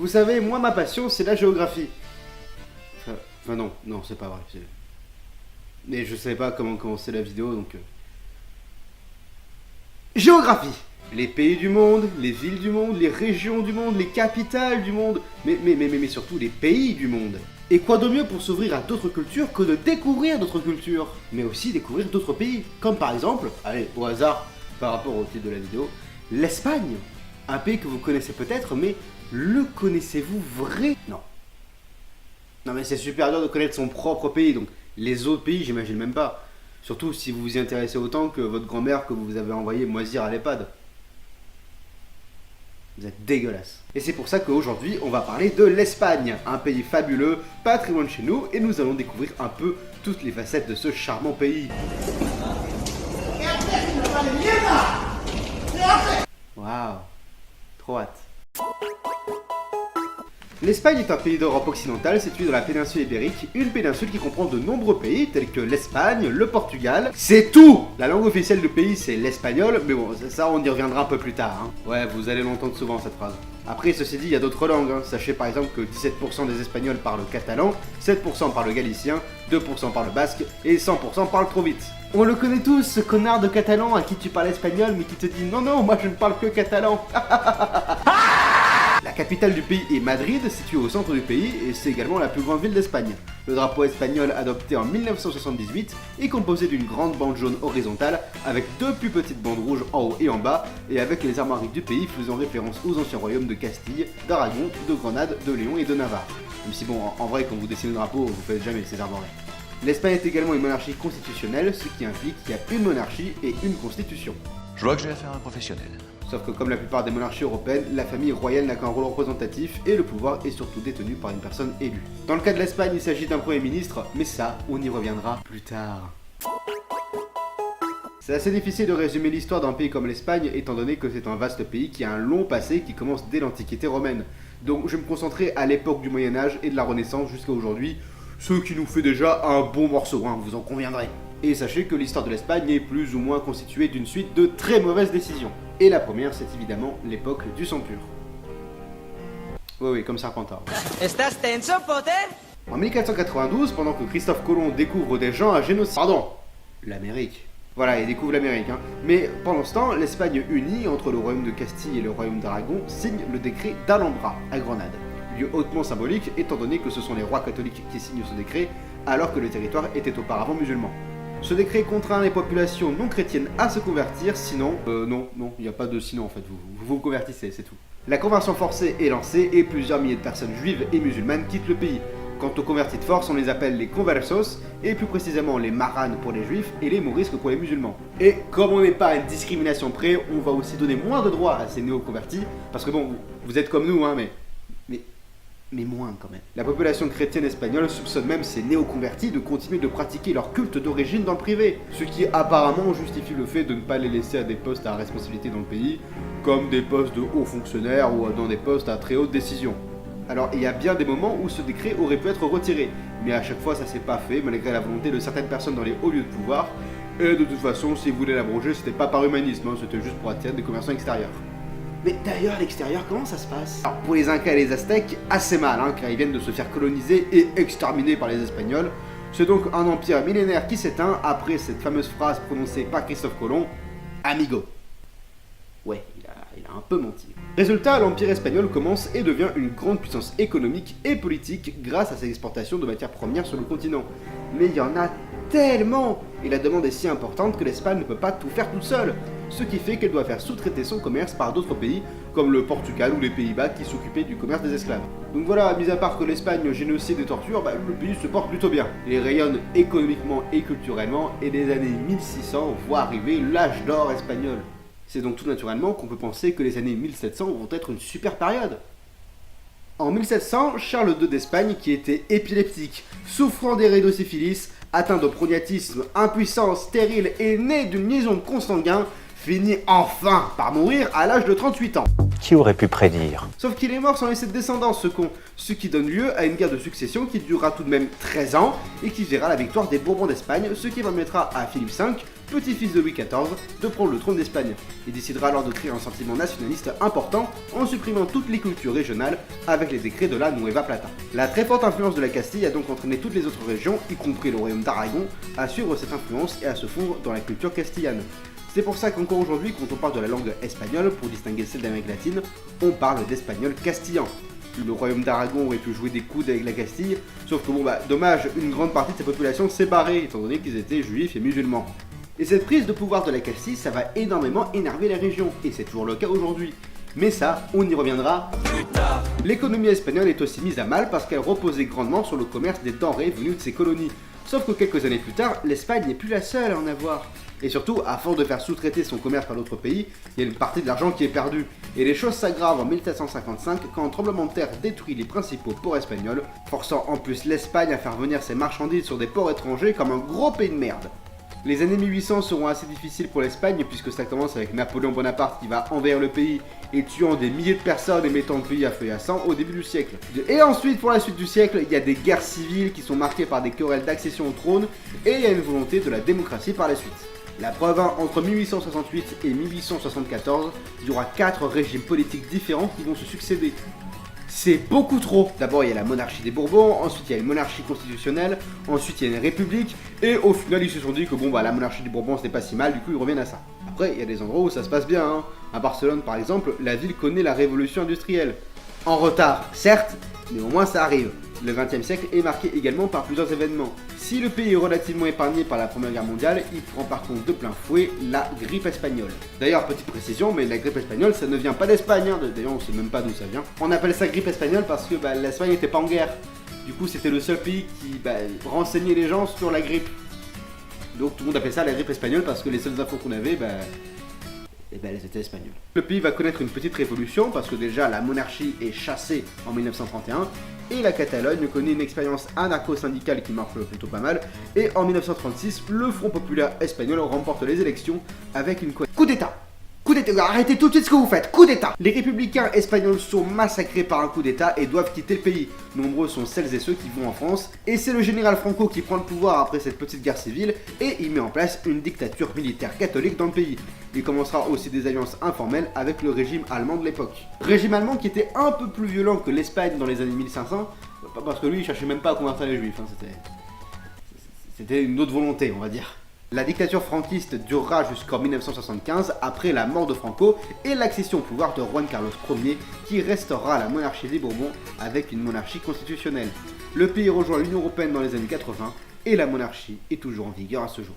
Vous savez, moi ma passion c'est la géographie. Enfin non, c'est pas vrai. Mais je savais pas comment commencer la vidéo donc... Géographie. Les pays du monde, les villes du monde, les régions du monde, les capitales du monde, mais surtout les pays du monde. Et quoi de mieux pour s'ouvrir à d'autres cultures que de découvrir d'autres cultures, mais aussi découvrir d'autres pays, comme par exemple, allez, au hasard, par rapport au titre de la vidéo, l'Espagne. Un pays que vous connaissez peut-être, mais le connaissez-vous vrai? Non. Non mais c'est super dur de connaître son propre pays, donc les autres pays j'imagine même pas. Surtout si vous vous y intéressez autant que votre grand-mère que vous avez envoyé moisir à l'EHPAD. Vous êtes dégueulasse. Et c'est pour ça qu'aujourd'hui, on va parler de l'Espagne, un pays fabuleux, pas très loin de chez nous, et nous allons découvrir un peu toutes les facettes de ce charmant pays. Waouh, trop hâte. L'Espagne est un pays d'Europe occidentale situé dans la péninsule ibérique, une péninsule qui comprend de nombreux pays tels que l'Espagne, le Portugal. C'est tout! La langue officielle du pays c'est l'espagnol, mais bon, ça on y reviendra un peu plus tard. Hein. Ouais, vous allez l'entendre souvent cette phrase. Après, ceci dit, il y a d'autres langues. Hein. Sachez par exemple que 17% des Espagnols parlent catalan, 7% parlent galicien, 2% parlent basque et 100% parlent trop vite. On le connaît tous, ce connard de catalan à qui tu parles espagnol mais qui te dit non, moi je ne parle que catalan. La capitale du pays est Madrid, située au centre du pays, et c'est également la plus grande ville d'Espagne. Le drapeau espagnol adopté en 1978 est composé d'une grande bande jaune horizontale avec deux plus petites bandes rouges en haut et en bas, et avec les armoiries du pays faisant référence aux anciens royaumes de Castille, d'Aragon, de Grenade, de Léon et de Navarre. Même si bon, en vrai, quand vous dessinez le drapeau, vous faites jamais ces armoiries. L'Espagne est également une monarchie constitutionnelle, ce qui implique qu'il y a une monarchie et une constitution. Je vois que j'ai affaire à un professionnel. Sauf que comme la plupart des monarchies européennes, la famille royale n'a qu'un rôle représentatif et le pouvoir est surtout détenu par une personne élue. Dans le cas de l'Espagne, il s'agit d'un premier ministre, mais ça, on y reviendra plus tard. C'est assez difficile de résumer l'histoire d'un pays comme l'Espagne, étant donné que c'est un vaste pays qui a un long passé qui commence dès l'Antiquité romaine. Donc je vais me concentrer à l'époque du Moyen-Âge et de la Renaissance jusqu'à aujourd'hui, ce qui nous fait déjà un bon morceau, hein, vous en conviendrez. Et sachez que l'histoire de l'Espagne est plus ou moins constituée d'une suite de très mauvaises décisions. Et la première, c'est évidemment l'époque du sang pur. Oui, comme Serpentard. ¿Estás tenso, Potter? En 1492, pendant que Christophe Colomb découvre des gens à génocide... Pardon, l'Amérique. Voilà, il découvre l'Amérique, hein. Mais pendant ce temps, l'Espagne unie entre le royaume de Castille et le royaume d'Aragon signe le décret d'Alhambra, à Grenade. Lieu hautement symbolique, étant donné que ce sont les rois catholiques qui signent ce décret, alors que le territoire était auparavant musulman. Ce décret contraint les populations non chrétiennes à se convertir, sinon... non, il n'y a pas de sinon en fait, vous convertissez, c'est tout. La conversion forcée est lancée et plusieurs milliers de personnes juives et musulmanes quittent le pays. Quant aux convertis de force, on les appelle les conversos, et plus précisément les maranes pour les juifs et les mourisques pour les musulmans. Et comme on n'est pas à une discrimination près, on va aussi donner moins de droits à ces néo-convertis, parce que bon, vous êtes comme nous, hein, mais moins quand même. La population chrétienne espagnole soupçonne même ces néo-convertis de continuer de pratiquer leur culte d'origine dans le privé, ce qui apparemment justifie le fait de ne pas les laisser à des postes à responsabilité dans le pays, comme des postes de hauts fonctionnaires ou dans des postes à très haute décision. Alors il y a bien des moments où ce décret aurait pu être retiré, mais à chaque fois ça s'est pas fait malgré la volonté de certaines personnes dans les hauts lieux de pouvoir, et de toute façon s'ils voulaient l'abroger c'était pas par humanisme, hein, c'était juste pour attirer des commerçants extérieurs. Mais d'ailleurs, à l'extérieur, comment ça se passe? Alors, pour les Incas et les Aztèques, assez mal, hein, car ils viennent de se faire coloniser et exterminer par les Espagnols. C'est donc un empire millénaire qui s'éteint après cette fameuse phrase prononcée par Christophe Colomb, « Amigo ». Ouais, il a un peu menti. Résultat, l'empire espagnol commence et devient une grande puissance économique et politique grâce à ses exportations de matières premières sur le continent. Mais il y en a tellement, et la demande est si importante que l'Espagne ne peut pas tout faire toute seule, ce qui fait qu'elle doit faire sous-traiter son commerce par d'autres pays, comme le Portugal ou les Pays-Bas qui s'occupaient du commerce des esclaves. Donc voilà, mis à part que l'Espagne génocide et torture, le pays se porte plutôt bien. Il rayonne économiquement et culturellement, et des années 1600 voient arriver l'âge d'or espagnol. C'est donc tout naturellement qu'on peut penser que les années 1700 vont être une super période. En 1700, Charles II d'Espagne, qui était épileptique, souffrant d'hérédosyphilis, atteint de prognatisme, impuissant, stérile et né d'une liaison consanguine, finit enfin par mourir à l'âge de 38 ans. Qui aurait pu prédire? Sauf qu'il est mort sans laisser de descendance, ce qui donne lieu à une guerre de succession qui durera tout de même 13 ans et qui verra la victoire des Bourbons d'Espagne, ce qui permettra à Philippe V, petit-fils de Louis XIV, de prendre le trône d'Espagne. Il décidera alors de créer un sentiment nationaliste important en supprimant toutes les cultures régionales avec les décrets de la Nueva Plata. La très forte influence de la Castille a donc entraîné toutes les autres régions, y compris le royaume d'Aragon, à suivre cette influence et à se fondre dans la culture castillane. C'est pour ça qu'encore aujourd'hui, quand on parle de la langue espagnole, pour distinguer celle d'Amérique latine, on parle d'espagnol castillan. Le royaume d'Aragon aurait pu jouer des coudes avec la Castille, sauf que dommage, une grande partie de sa population s'est barrée, étant donné qu'ils étaient juifs et musulmans. Et cette prise de pouvoir de la Castille, ça va énormément énerver les régions, et c'est toujours le cas aujourd'hui. Mais ça, on y reviendra plus tard. L'économie espagnole est aussi mise à mal parce qu'elle reposait grandement sur le commerce des denrées venues de ses colonies. Sauf que quelques années plus tard, l'Espagne n'est plus la seule à en avoir. Et surtout, à force de faire sous-traiter son commerce par d'autres pays, il y a une partie de l'argent qui est perdue. Et les choses s'aggravent en 1755 quand un tremblement de terre détruit les principaux ports espagnols, forçant en plus l'Espagne à faire venir ses marchandises sur des ports étrangers comme un gros pays de merde. Les années 1800 seront assez difficiles pour l'Espagne puisque ça commence avec Napoléon Bonaparte qui va envahir le pays et tuant des milliers de personnes et mettant le pays à feu et à sang au début du siècle. Et ensuite, pour la suite du siècle, il y a des guerres civiles qui sont marquées par des querelles d'accession au trône et il y a une volonté de la démocratie par la suite. La preuve, entre 1868 et 1874, il y aura 4 régimes politiques différents qui vont se succéder. C'est beaucoup trop. D'abord, il y a la monarchie des Bourbons, ensuite il y a une monarchie constitutionnelle, ensuite il y a une république, et au final ils se sont dit que la monarchie des Bourbons c'était pas si mal, du coup ils reviennent à ça. Après, il y a des endroits où ça se passe bien, hein. À Barcelone par exemple, la ville connaît la révolution industrielle. En retard, certes, mais au moins ça arrive. Le XXe siècle est marqué également par plusieurs événements. Si le pays est relativement épargné par la Première Guerre mondiale, il prend par contre de plein fouet la grippe espagnole. D'ailleurs, petite précision, mais la grippe espagnole, ça ne vient pas d'Espagne, hein. D'ailleurs, on sait même pas d'où ça vient. On appelle ça grippe espagnole parce que l'Espagne n'était pas en guerre. Du coup, c'était le seul pays qui renseignait les gens sur la grippe. Donc tout le monde appelle ça la grippe espagnole parce que les seules infos qu'on avait, elles étaient espagnoles. Le pays va connaître une petite révolution parce que déjà la monarchie est chassée en 1931 et la Catalogne connaît une expérience anarcho-syndicale qui marche plutôt pas mal et en 1936 le Front Populaire Espagnol remporte les élections avec une coup d'état. Coup d'état, arrêtez tout de suite ce que vous faites, coup d'état. Les républicains espagnols sont massacrés par un coup d'état et doivent quitter le pays. Nombreux sont celles et ceux qui vont en France, et c'est le général Franco qui prend le pouvoir après cette petite guerre civile, et il met en place une dictature militaire catholique dans le pays. Il commencera aussi des alliances informelles avec le régime allemand de l'époque. Régime allemand qui était un peu plus violent que l'Espagne dans les années 1500, parce que lui il cherchait même pas à convertir les juifs, hein, c'était une autre volonté on va dire. La dictature franquiste durera jusqu'en 1975 après la mort de Franco et l'accession au pouvoir de Juan Carlos Ier qui restaurera la monarchie des Bourbons avec une monarchie constitutionnelle. Le pays rejoint l'Union Européenne dans les années 80 et la monarchie est toujours en vigueur à ce jour.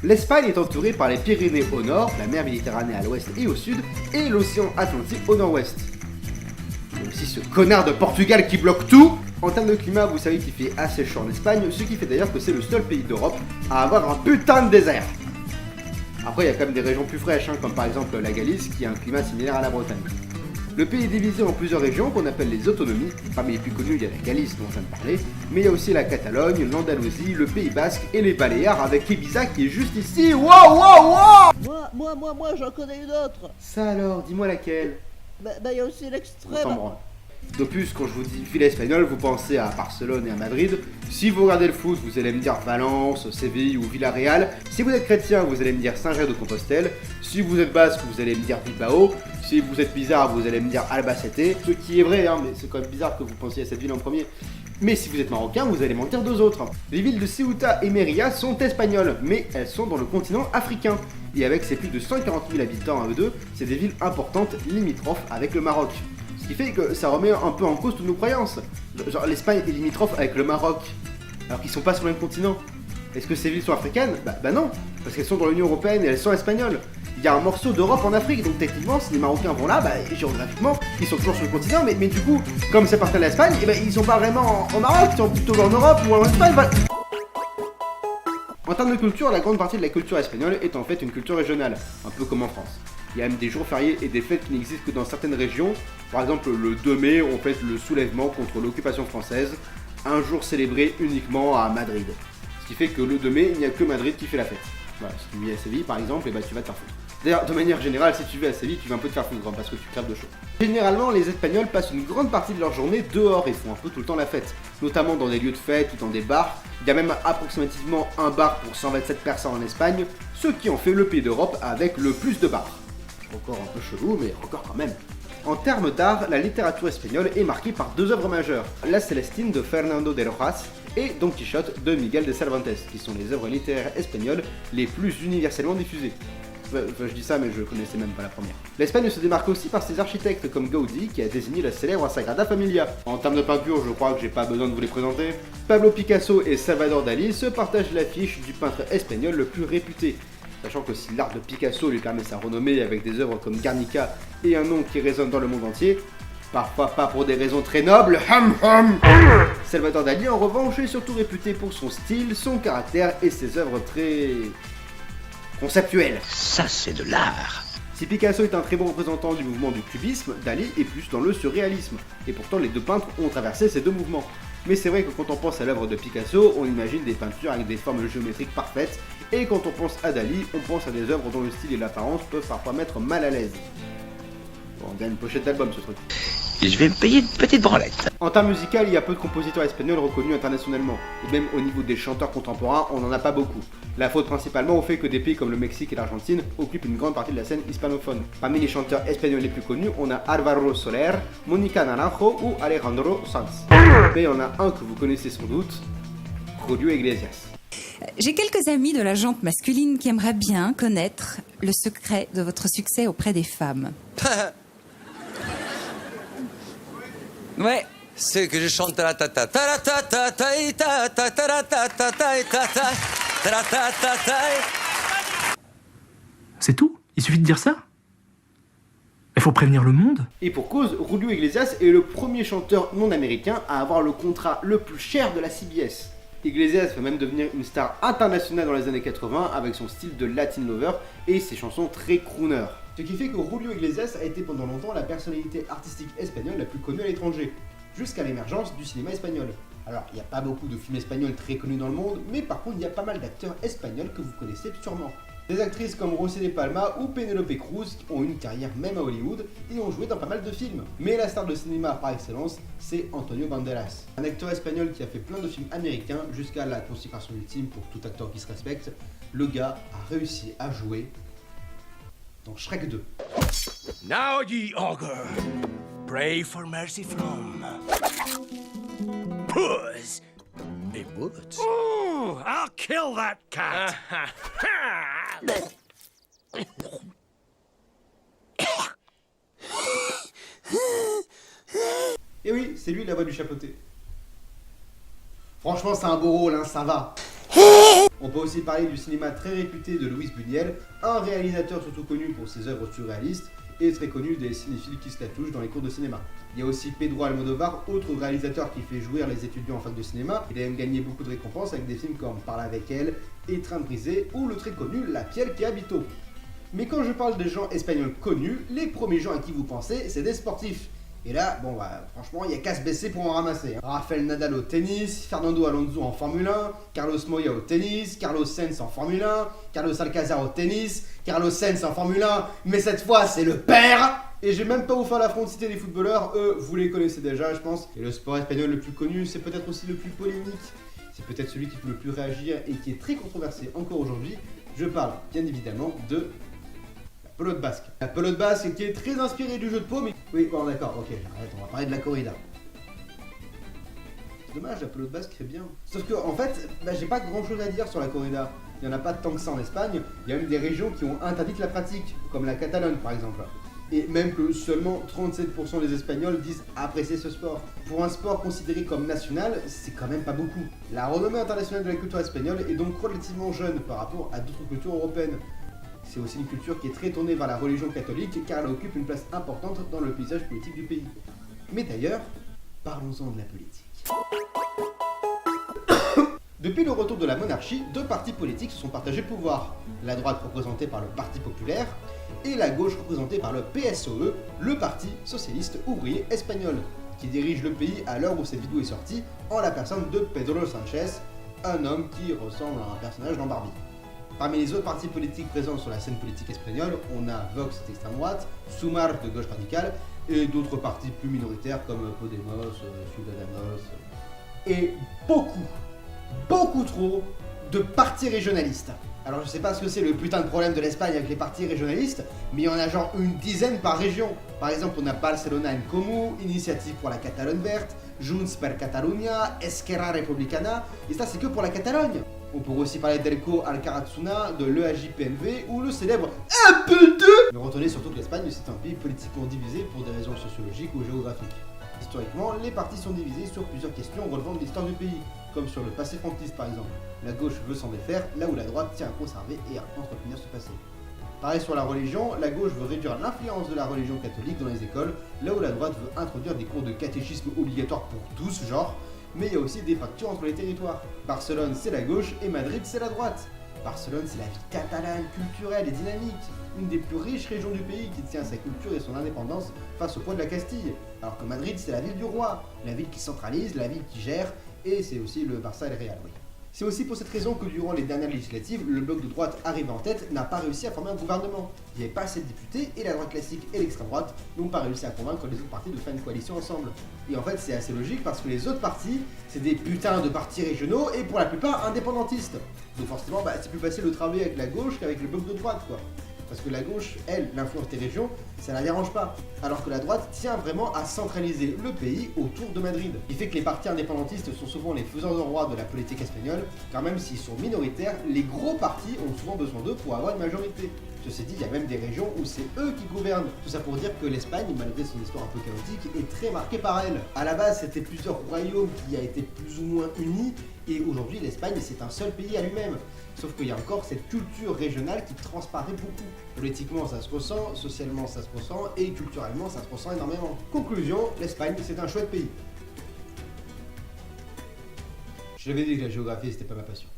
L'Espagne est entourée par les Pyrénées au nord, la mer Méditerranée à l'ouest et au sud et l'océan Atlantique au nord-ouest. Il y a aussi ce connard de Portugal qui bloque tout. En termes de climat, vous savez qu'il fait assez chaud en Espagne, ce qui fait d'ailleurs que c'est le seul pays d'Europe à avoir un putain de désert. Après, il y a quand même des régions plus fraîches, hein, comme par exemple la Galice, qui a un climat similaire à la Bretagne. Le pays est divisé en plusieurs régions qu'on appelle les autonomies. Parmi les plus connues, il y a la Galice dont on vient de parler, mais il y a aussi la Catalogne, l'Andalousie, le Pays Basque et les Baléares avec Ibiza qui est juste ici. Wow, wow, wow! Moi, j'en connais une autre. Ça alors, dis-moi laquelle? Il y a aussi l'extrême. De plus, quand je vous dis ville espagnole, vous pensez à Barcelone et à Madrid. Si vous regardez le foot, vous allez me dire Valence, Séville ou Villarreal. Si vous êtes chrétien, vous allez me dire Saint-Jean-de-Compostelle. Si vous êtes basque, vous allez me dire Bilbao. Si vous êtes bizarre, vous allez me dire Albacete. Ce qui est vrai, hein, mais c'est quand même bizarre que vous pensiez à cette ville en premier. Mais si vous êtes marocain, vous allez m'en dire deux autres. Les villes de Ceuta et Mérida sont espagnoles, mais elles sont dans le continent africain. Et avec ses plus de 140 000 habitants à eux deux, c'est des villes importantes limitrophes avec le Maroc. Ce qui fait que ça remet un peu en cause toutes nos croyances. Genre l'Espagne est limitrophe avec le Maroc, alors qu'ils sont pas sur le même continent. Est-ce que ces villes sont africaines? Bah non, parce qu'elles sont dans l'Union Européenne et elles sont espagnoles. Il y a un morceau d'Europe en Afrique, donc techniquement, si les Marocains vont là, géographiquement, ils sont toujours sur le continent, mais du coup, comme c'est parti de l'Espagne, ils sont pas vraiment en Maroc, ils sont plutôt en Europe ou en Espagne. En termes de culture, la grande partie de la culture espagnole est en fait une culture régionale, un peu comme en France. Il y a même des jours fériés et des fêtes qui n'existent que dans certaines régions. Par exemple, le 2 mai, on fête le soulèvement contre l'occupation française, un jour célébré uniquement à Madrid. Ce qui fait que le 2 mai, il n'y a que Madrid qui fait la fête. Voilà, si tu vis à Séville par exemple, tu vas te faire foutre. D'ailleurs, de manière générale, si tu vas assez vite, tu vas un peu te faire fondre parce que tu crèves de chaud. Généralement, les Espagnols passent une grande partie de leur journée dehors et font un peu tout le temps la fête, notamment dans des lieux de fête ou dans des bars. Il y a même approximativement un bar pour 127 personnes en Espagne, ce qui en fait le pays d'Europe avec le plus de bars. Encore un peu chelou, mais encore quand même. En termes d'art, la littérature espagnole est marquée par deux œuvres majeures, La Célestine de Fernando de Rojas et Don Quichotte de Miguel de Cervantes, qui sont les œuvres littéraires espagnoles les plus universellement diffusées. Enfin, je dis ça, mais je connaissais même pas la première. L'Espagne se démarque aussi par ses architectes comme Gaudí, qui a désigné la célèbre Sagrada Familia. En termes de peinture, je crois que j'ai pas besoin de vous les présenter. Pablo Picasso et Salvador Dalí se partagent l'affiche du peintre espagnol le plus réputé. Sachant que si l'art de Picasso lui permet sa renommée avec des œuvres comme Guernica et un nom qui résonne dans le monde entier, parfois pas pour des raisons très nobles, Salvador Dalí en revanche est surtout réputé pour son style, son caractère et ses œuvres très conceptuelles. Ça, c'est de l'art. Si Picasso est un très bon représentant du mouvement du cubisme, Dalí est plus dans le surréalisme, et pourtant les deux peintres ont traversé ces deux mouvements. Mais c'est vrai que quand on pense à l'œuvre de Picasso, on imagine des peintures avec des formes géométriques parfaites, et quand on pense à Dalí, on pense à des œuvres dont le style et l'apparence peuvent parfois mettre mal à l'aise. Bon, on dirait une pochette d'album ce truc. Et je vais me payer une petite branlette. En termes musical, il y a peu de compositeurs espagnols reconnus internationalement, et même au niveau des chanteurs contemporains, on n'en a pas beaucoup. La faute principalement au fait que des pays comme le Mexique et l'Argentine occupent une grande partie de la scène hispanophone. Parmi les chanteurs espagnols les plus connus, on a Álvaro Soler, Mónica Naranjo ou Alejandro Sanz. Mais il y en a un que vous connaissez sans doute, Julio Iglesias. J'ai quelques amis de la jante masculine qui aimeraient bien connaître le secret de votre succès auprès des femmes. Ouais, c'est que je chante ta ta ta ta ta ta ta ta ta ta ta ta ta ta ta ta. C'est tout? Il suffit de dire ça? Il faut prévenir le monde? Et pour cause, Julio Iglesias est le premier chanteur non américain à avoir le contrat le plus cher de la CBS. Iglesias va même devenir une star internationale dans les années 80 avec son style de Latin Lover et ses chansons très crooner. Ce qui fait que Julio Iglesias a été pendant longtemps la personnalité artistique espagnole la plus connue à l'étranger, jusqu'à l'émergence du cinéma espagnol. Alors, il n'y a pas beaucoup de films espagnols très connus dans le monde, mais par contre, il y a pas mal d'acteurs espagnols que vous connaissez sûrement. Des actrices comme Rosé de Palma ou Penélope Cruz qui ont eu une carrière même à Hollywood et ont joué dans pas mal de films. Mais la star de cinéma par excellence, c'est Antonio Banderas. Un acteur espagnol qui a fait plein de films américains jusqu'à la consécration ultime pour tout acteur qui se respecte. Le gars a réussi à jouer dans Shrek 2. Now ye augur, pray for mercy from Puss in Boots. Ooh, I'll kill that cat. Et oui, c'est lui la voix du chapeauté. Franchement, c'est un beau rôle, hein, ça va. On peut aussi parler du cinéma très réputé de Luis Buñuel, un réalisateur surtout connu pour ses œuvres surréalistes et très connu des cinéphiles qui se la touchent dans les cours de cinéma. Il y a aussi Pedro Almodóvar, autre réalisateur qui fait jouir les étudiants en fac de cinéma. Il a même gagné beaucoup de récompenses avec des films comme Parle avec elle, Étreinte brisée ou le très connu La Piel qui habito. Mais quand je parle des gens espagnols connus, les premiers gens à qui vous pensez, c'est des sportifs. Et là, bon bah franchement, il y a qu'à se baisser pour en ramasser. Hein. Rafael Nadal au tennis, Fernando Alonso en Formule 1, Carlos Moya au tennis, Carlos Sainz en Formule 1, Carlos Alcaraz au tennis, Carlos Sainz en Formule 1, mais cette fois c'est le père. Et j'ai même pas vous faire la frontité des footballeurs, eux vous les connaissez déjà je pense. Et le sport espagnol le plus connu, c'est peut-être aussi le plus polémique. C'est peut-être celui qui peut le plus réagir et qui est très controversé encore aujourd'hui. Je parle bien évidemment de la pelote basque. La pelote basque qui est très inspirée du jeu de paume. Oui, bon d'accord, ok, j'arrête, on va parler de la corrida. C'est dommage, la pelote basque c'est bien. Sauf que en fait, j'ai pas grand chose à dire sur la corrida. Il n'y en a pas tant que ça en Espagne. Il y a même des régions qui ont interdit la pratique, comme la Catalogne par exemple. Et même que seulement 37% des Espagnols disent apprécier ce sport. Pour un sport considéré comme national, c'est quand même pas beaucoup. La renommée internationale de la culture espagnole est donc relativement jeune par rapport à d'autres cultures européennes. C'est aussi une culture qui est très tournée vers la religion catholique car elle occupe une place importante dans le paysage politique du pays. Mais d'ailleurs, parlons-en de la politique. Depuis le retour de la monarchie, deux partis politiques se sont partagés le pouvoir. La droite représentée par le Parti populaire et la gauche représentée par le PSOE, le Parti socialiste ouvrier espagnol, qui dirige le pays à l'heure où cette vidéo est sortie, en la personne de Pedro Sánchez, un homme qui ressemble à un personnage dans Barbie. Parmi les autres partis politiques présents sur la scène politique espagnole, on a Vox d'extrême droite, Sumar de gauche radicale, et d'autres partis plus minoritaires comme Podemos, Ciudadanos, et beaucoup trop de partis régionalistes. Alors je sais pas ce que c'est le putain de problème de l'Espagne avec les partis régionalistes, mais il y en a genre une dizaine par région. Par exemple, on a Barcelona en Comú, Initiative pour la Catalogne verte, Junts per Catalunya, Esquerra Republicana, et ça c'est que pour la Catalogne. On pourrait aussi parler d'Elko Alcarazzuna, de l'EAJ-PMV ou le célèbre MP2. Mais retenez surtout que l'Espagne c'est un pays politiquement divisé pour des raisons sociologiques ou géographiques. Historiquement, les partis sont divisés sur plusieurs questions relevant de l'histoire du pays, comme sur le passé franquiste par exemple. La gauche veut s'en défaire, là où la droite tient à conserver et à entretenir ce passé. Pareil sur la religion, la gauche veut réduire l'influence de la religion catholique dans les écoles, là où la droite veut introduire des cours de catéchisme obligatoires pour tous, genre, mais il y a aussi des fractures entre les territoires. Barcelone c'est la gauche et Madrid c'est la droite. Barcelone c'est la vie catalane, culturelle et dynamique, une des plus riches régions du pays qui tient sa culture et son indépendance face au poids de la Castille, alors que Madrid c'est la ville du roi, la ville qui centralise, la ville qui gère, et c'est aussi le Barça et le Real, oui. C'est aussi pour cette raison que durant les dernières législatives, le bloc de droite arrivé en tête n'a pas réussi à former un gouvernement. Il n'y avait pas assez de députés et la droite classique et l'extrême droite n'ont pas réussi à convaincre les autres partis de faire une coalition ensemble. Et en fait c'est assez logique parce que les autres partis, c'est des putains de partis régionaux et pour la plupart indépendantistes. Donc forcément c'est plus facile de travailler avec la gauche qu'avec le bloc de droite quoi. Parce que la gauche, elle, l'influence des régions, ça la dérange pas. Alors que la droite tient vraiment à centraliser le pays autour de Madrid. Ce qui fait que les partis indépendantistes sont souvent les faiseurs de roi de la politique espagnole, car même s'ils sont minoritaires, les gros partis ont souvent besoin d'eux pour avoir une majorité. Ceci dit, il y a même des régions où c'est eux qui gouvernent. Tout ça pour dire que l'Espagne, malgré son histoire un peu chaotique, est très marquée par elle. À la base, c'était plusieurs royaumes qui a été plus ou moins unis, et aujourd'hui, l'Espagne, c'est un seul pays à lui-même. Sauf qu'il y a encore cette culture régionale qui transparaît beaucoup. Politiquement, ça se ressent, socialement, ça se ressent, et culturellement, ça se ressent énormément. Conclusion, l'Espagne, c'est un chouette pays. Je l'avais dit que la géographie, c'était pas ma passion.